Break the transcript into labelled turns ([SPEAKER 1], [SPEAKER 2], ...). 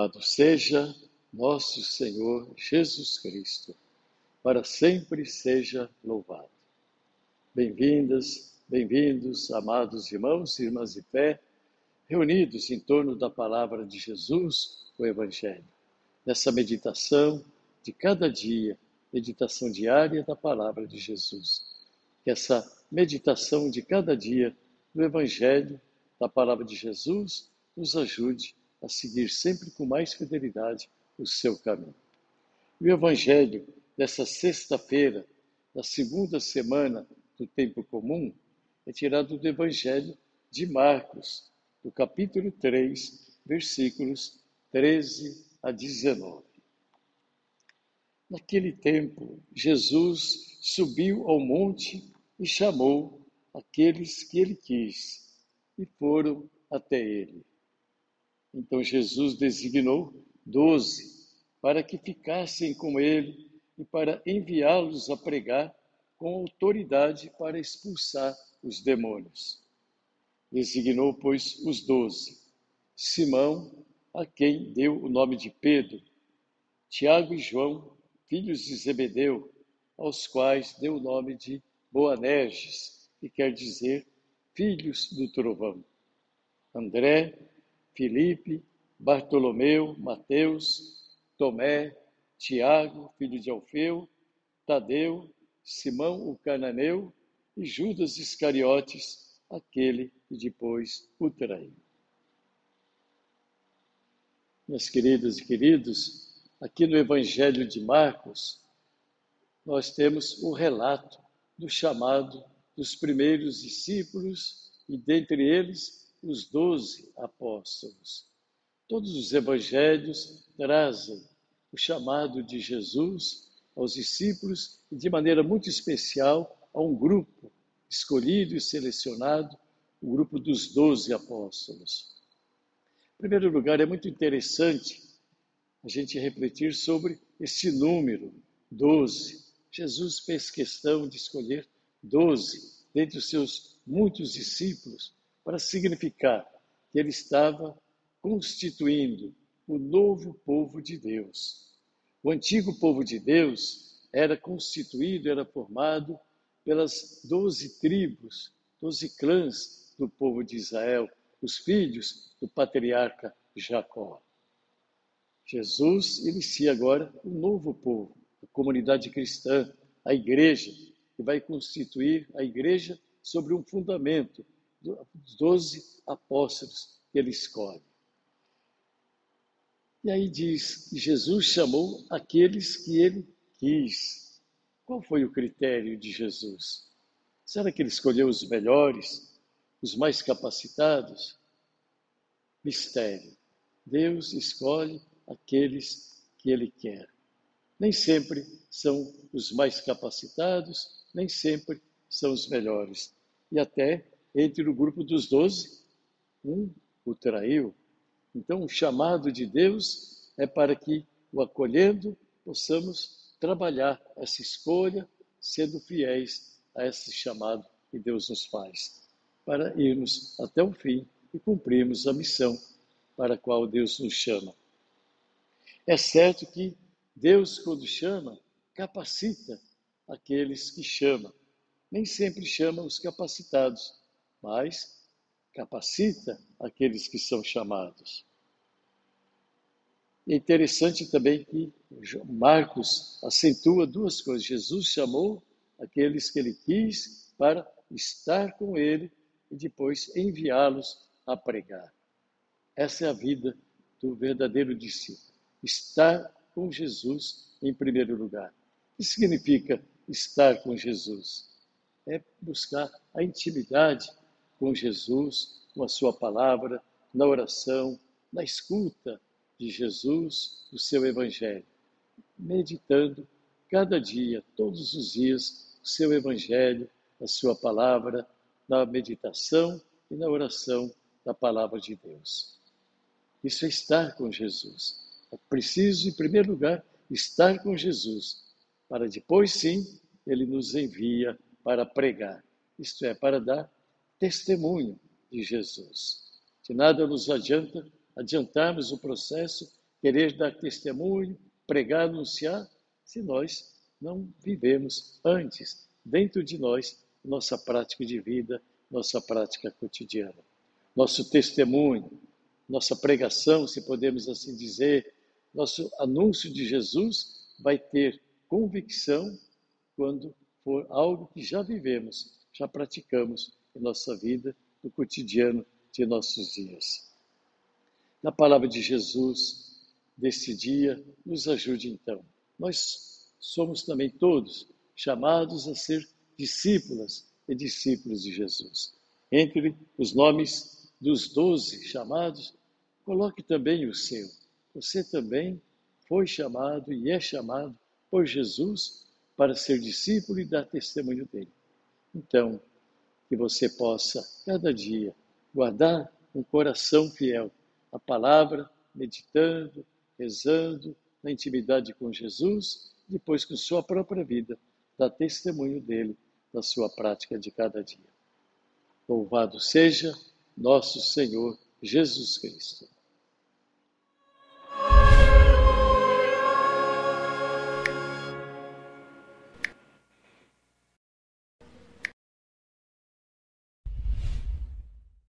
[SPEAKER 1] Louvado seja nosso Senhor Jesus Cristo, para sempre seja louvado. Bem-vindas, bem-vindos, amados irmãos e irmãs de fé, reunidos em torno da palavra de Jesus, o Evangelho. Nessa meditação de cada dia, meditação diária da palavra de Jesus. Que essa meditação de cada dia do Evangelho, da palavra de Jesus, nos ajude a seguir sempre com mais fidelidade o seu caminho. E o Evangelho dessa sexta-feira, da segunda semana do tempo comum, é tirado do Evangelho de Marcos, do capítulo 3, versículos 13 a 19. Naquele tempo, Jesus subiu ao monte e chamou aqueles que ele quis, e foram até ele. Então Jesus designou 12 para que ficassem com ele e para enviá-los a pregar com autoridade para expulsar os demônios. Designou, pois, os 12: Simão, a quem deu o nome de Pedro, Tiago e João, filhos de Zebedeu, aos quais deu o nome de Boanerges, que quer dizer filhos do trovão, André, Filipe, Bartolomeu, Mateus, Tomé, Tiago, filho de Alfeu, Tadeu, Simão o cananeu e Judas Iscariotes, aquele que depois o traiu. Meus queridos e queridos, aqui no Evangelho de Marcos, nós temos o relato do chamado dos primeiros discípulos e, dentre eles, os 12 apóstolos. Todos os evangelhos trazem o chamado de Jesus aos discípulos e, de maneira muito especial, a um grupo escolhido e selecionado, o grupo dos 12 apóstolos. Em primeiro lugar, é muito interessante a gente refletir sobre esse número, 12. Jesus fez questão de escolher 12 dentre os seus muitos discípulos para significar que ele estava constituindo o novo povo de Deus. O antigo povo de Deus era constituído, era formado pelas 12 tribos, 12 clãs do povo de Israel, os filhos do patriarca Jacó. Jesus inicia agora um novo povo, a comunidade cristã, a igreja, que vai constituir a igreja sobre um fundamento dos 12 apóstolos que ele escolhe. E aí diz que Jesus chamou aqueles que ele quis. Qual foi o critério de Jesus? Será que ele escolheu os melhores, os mais capacitados? Mistério. Deus escolhe aqueles que ele quer. Nem sempre são os mais capacitados, nem sempre são os melhores. E até entre o grupo dos 12, um o traiu. Então, o chamado de Deus é para que, o acolhendo, possamos trabalhar essa escolha, sendo fiéis a esse chamado que Deus nos faz, para irmos até o fim e cumprirmos a missão para a qual Deus nos chama. É certo que Deus, quando chama, capacita aqueles que chama. Nem sempre chama os capacitados, mas capacita aqueles que são chamados. É interessante também que Marcos acentua duas coisas. Jesus chamou aqueles que ele quis para estar com ele e depois enviá-los a pregar. Essa é a vida do verdadeiro discípulo. Estar com Jesus em primeiro lugar. O que significa estar com Jesus? É buscar a intimidade com Jesus, com a sua palavra, na oração, na escuta de Jesus, do seu Evangelho. Meditando cada dia, todos os dias, o seu Evangelho, a sua palavra, na meditação e na oração da palavra de Deus. Isso é estar com Jesus. É preciso, em primeiro lugar, estar com Jesus, para depois, sim, ele nos envia para pregar. Isto é, para dar testemunho de Jesus. De nada nos adianta adiantarmos o processo querer dar testemunho, pregar, anunciar, se nós não vivemos antes, dentro de nós, nossa prática de vida, nossa prática cotidiana. Nosso testemunho, nossa pregação, se podemos assim dizer, nosso anúncio de Jesus vai ter convicção quando for algo que já vivemos, já praticamos em nossa vida, no cotidiano de nossos dias. Na palavra de Jesus, deste dia, nos ajude então. Nós somos também todos chamados a ser discípulas e discípulos de Jesus. Entre os nomes dos 12 chamados, coloque também o seu. Você também foi chamado e é chamado por Jesus para ser discípulo e dar testemunho dele. Então, que você possa, cada dia, guardar um coração fiel à palavra, meditando, rezando, na intimidade com Jesus, depois com sua própria vida, dar testemunho dele, na sua prática de cada dia. Louvado seja nosso Senhor Jesus Cristo.